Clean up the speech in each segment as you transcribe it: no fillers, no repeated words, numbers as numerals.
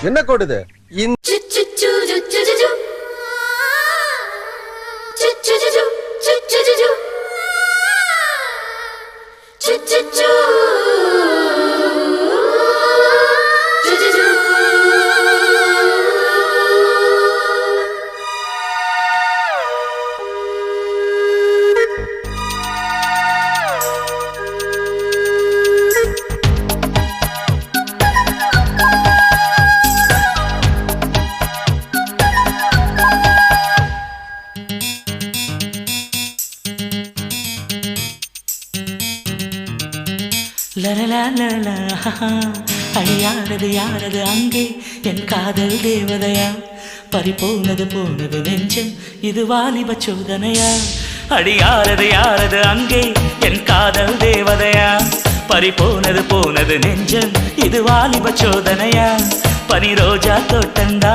என்ன கோடுது? அழியாரது யாரது அங்கே என் காதல் தேவதையா பறிபோனது போனது நெஞ்சம் இது வாலிப சோதனையா அடியாரது யாரது அங்கே என் காதல் தேவதையா பறிபோனது போனது நெஞ்சம் இது வாலிப சோதனையா பனி ரோஜா தோட்டந்தா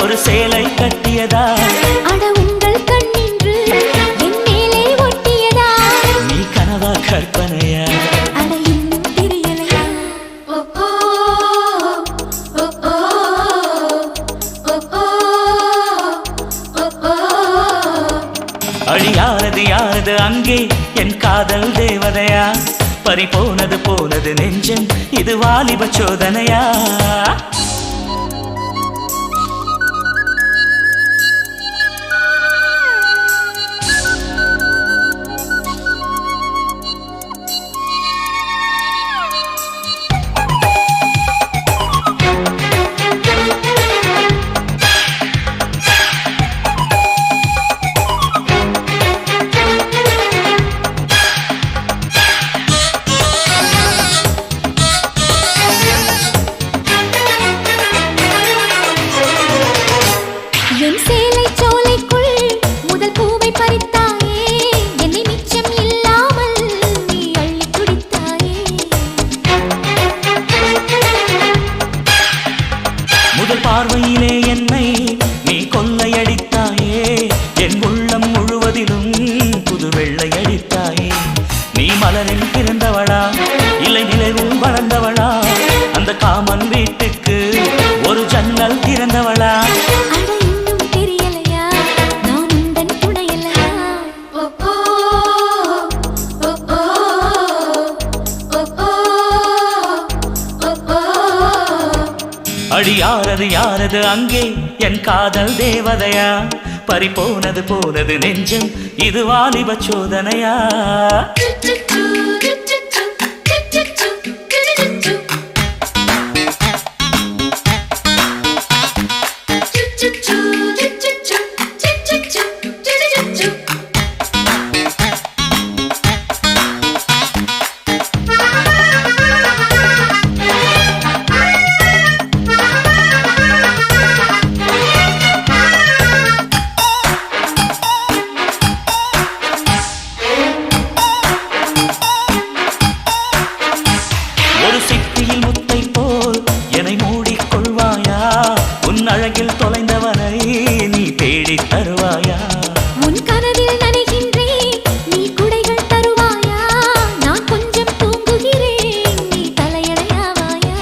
ஒரு சேலை கட்டியதா அட உங்கள் கண்ணின்று என் மேலே ஒட்டியதா நீ கனவா கற்பனையா அழியாரது யாரது அங்கே என் காதல் தேவதையா பறிபோனது போனது நெஞ்சம் இது வாலிப சோதனையா பார்வையிலே என்னை நீ கொள்ளையடித்தாயே என் உள்ளம் முழுவதிலும் புது வெள்ளை அடித்தாயே நீ மலரில் பிறந்தவளா இல்லை நிலவில் வளர்ந்தவளா அந்த காமன் வீட்டுக்கு ஒரு ஜன்னல் திறந்தவளா அடியாரது யாரது அங்கே என் காதல் தேவதையா பறிபோனது போனது நெஞ்சம் இது வாலிப சோதனையா அழகில் தொலைந்தவனை நீ தேடி தருவாயா உன் கனவில் நனைகின்றேன் நீ குடைகள் தருவாயா நான் கொஞ்சம் தூங்குகிறேன் நீ தலையணையாவாயா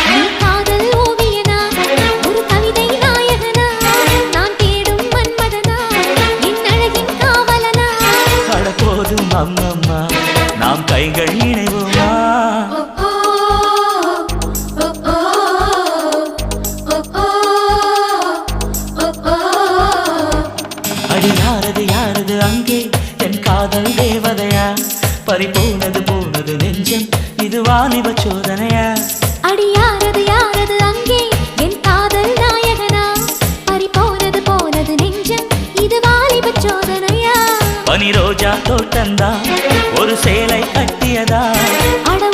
நீ காதல் ஓவியனா ஒரு கவிதை நாயகனா நான் தேடும் மன்மதனா என் அழகின் காவலனா அட போதும் அம்மம்மா நாம் கைகள் இணைவோமா யாரது யாரது அங்கே என் காதல் தேவதையா பறிபோனது போனது நெஞ்சம் இது வாலிப சோதனையா அடியாரது யாரது அங்கே என் காதல் நாயகனா பறிபோனது போனது நெஞ்சம் இது வாலிப சோதனையா பனி ரோஜா தோட்டந்தா ஒரு சேலை கட்டியதா அட